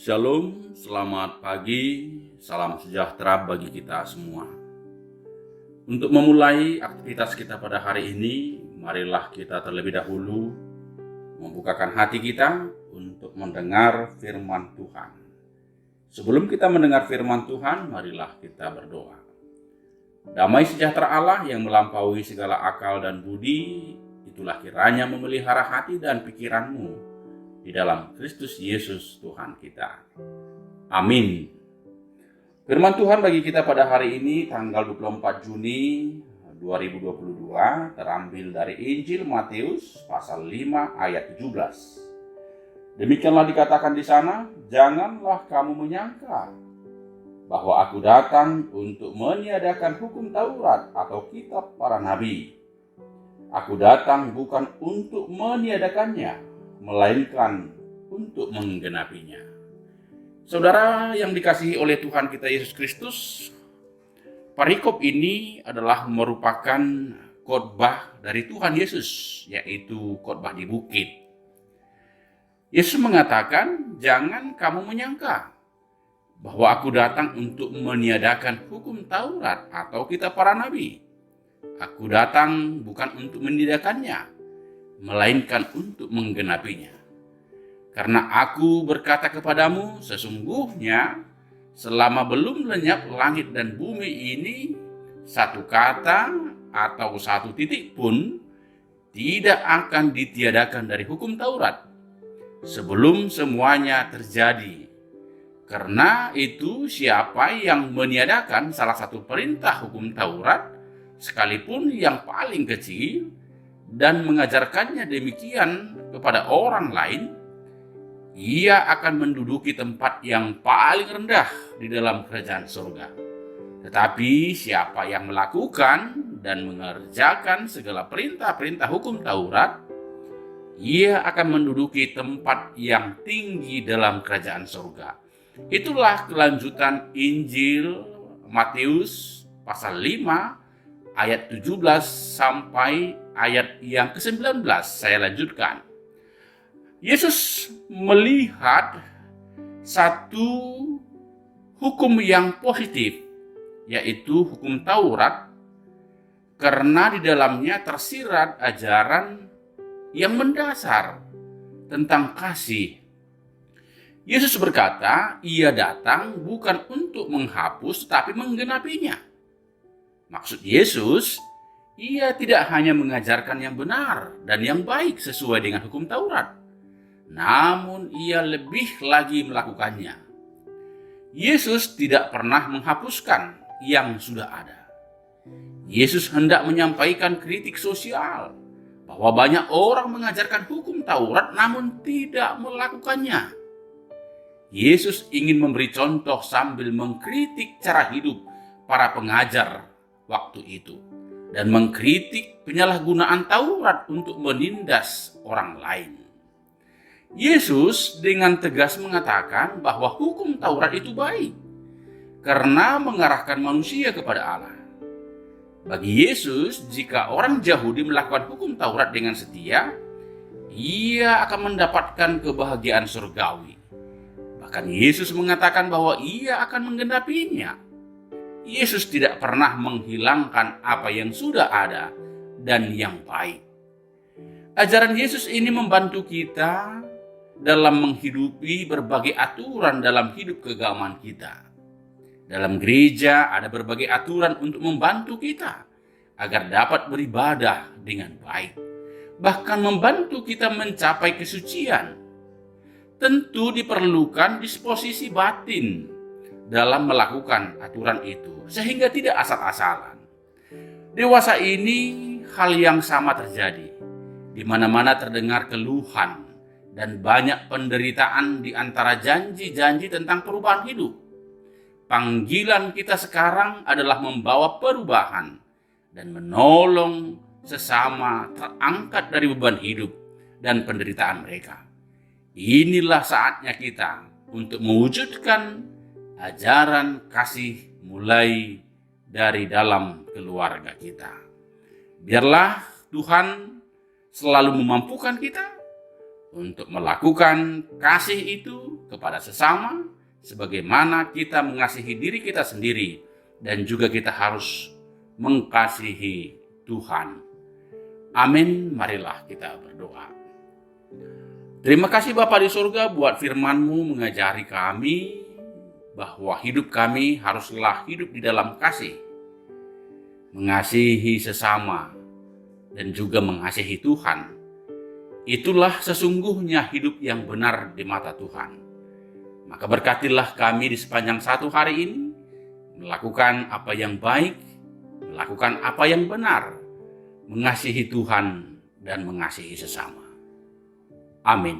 Shalom, selamat pagi, salam sejahtera bagi kita semua. Untuk memulai aktivitas kita pada hari ini, marilah kita terlebih dahulu membukakan hati kita untuk mendengar firman Tuhan. Sebelum kita mendengar firman Tuhan, marilah kita berdoa. Damai sejahtera Allah yang melampaui segala akal dan budi, itulah kiranya memelihara hati dan pikiranmu di dalam Kristus Yesus Tuhan kita. Amin. Firman Tuhan bagi kita pada hari ini tanggal 24 Juni 2022 terambil dari Injil Matius pasal 5 ayat 17. Demikianlah dikatakan di sana, janganlah kamu menyangka bahwa aku datang untuk meniadakan hukum Taurat atau kitab para nabi. Aku datang bukan untuk meniadakannya, melainkan untuk menggenapinya. Saudara yang dikasihi oleh Tuhan kita Yesus Kristus, perikop ini adalah merupakan khotbah dari Tuhan Yesus, yaitu khotbah di bukit. Yesus mengatakan, jangan kamu menyangka bahwa aku datang untuk meniadakan hukum Taurat atau kitab para nabi. Aku datang bukan untuk meniadakannya, melainkan untuk menggenapinya. Karena aku berkata kepadamu, sesungguhnya selama belum lenyap langit dan bumi ini, satu kata atau satu titik pun tidak akan ditiadakan dari hukum Taurat sebelum semuanya terjadi. Karena itu siapa yang meniadakan salah satu perintah hukum Taurat, sekalipun yang paling kecil, dan mengajarkannya demikian kepada orang lain, ia akan menduduki tempat yang paling rendah di dalam kerajaan surga. Tetapi siapa yang melakukan dan mengerjakan segala perintah-perintah hukum Taurat, ia akan menduduki tempat yang tinggi dalam kerajaan surga. Itulah kelanjutan Injil Matius pasal 5 ayat 17 sampai ayat yang ke-19. Saya lanjutkan. Yesus melihat satu hukum yang positif, yaitu hukum Taurat, karena di dalamnya tersirat ajaran yang mendasar tentang kasih. Yesus berkata, ia datang bukan untuk menghapus tapi menggenapinya. Maksud Yesus, ia tidak hanya mengajarkan yang benar dan yang baik sesuai dengan hukum Taurat, namun ia lebih lagi melakukannya. Yesus tidak pernah menghapuskan yang sudah ada. Yesus hendak menyampaikan kritik sosial bahwa banyak orang mengajarkan hukum Taurat namun tidak melakukannya. Yesus ingin memberi contoh sambil mengkritik cara hidup para pengajar waktu itu dan mengkritik penyalahgunaan Taurat untuk menindas orang lain. Yesus dengan tegas mengatakan bahwa hukum Taurat itu baik karena mengarahkan manusia kepada Allah. Bagi Yesus, jika orang Yahudi melakukan hukum Taurat dengan setia, ia akan mendapatkan kebahagiaan surgawi. Bahkan Yesus mengatakan bahwa ia akan menggenapinya. Yesus tidak pernah menghilangkan apa yang sudah ada dan yang baik. Ajaran Yesus ini membantu kita dalam menghidupi berbagai aturan dalam hidup keagamaan kita. Dalam gereja ada berbagai aturan untuk membantu kita agar dapat beribadah dengan baik, bahkan membantu kita mencapai kesucian. Tentu diperlukan disposisi batin dalam melakukan aturan itu, sehingga tidak asal-asalan. Dewasa ini hal yang sama terjadi. Di mana-mana terdengar keluhan dan banyak penderitaan di antara janji-janji tentang perubahan hidup. Panggilan kita sekarang adalah membawa perubahan dan menolong sesama terangkat dari beban hidup dan penderitaan mereka. Inilah saatnya kita untuk mewujudkan ajaran kasih mulai dari dalam keluarga kita. Biarlah Tuhan selalu memampukan kita untuk melakukan kasih itu kepada sesama sebagaimana kita mengasihi diri kita sendiri, dan juga kita harus mengasihi Tuhan. Amin. Marilah kita berdoa. Terima kasih Bapa di surga buat firman-Mu mengajari kami bahwa hidup kami haruslah hidup di dalam kasih, mengasihi sesama, dan juga mengasihi Tuhan. Itulah sesungguhnya hidup yang benar di mata Tuhan. Maka berkatilah kami di sepanjang satu hari ini, melakukan apa yang baik, melakukan apa yang benar, mengasihi Tuhan dan mengasihi sesama. Amin.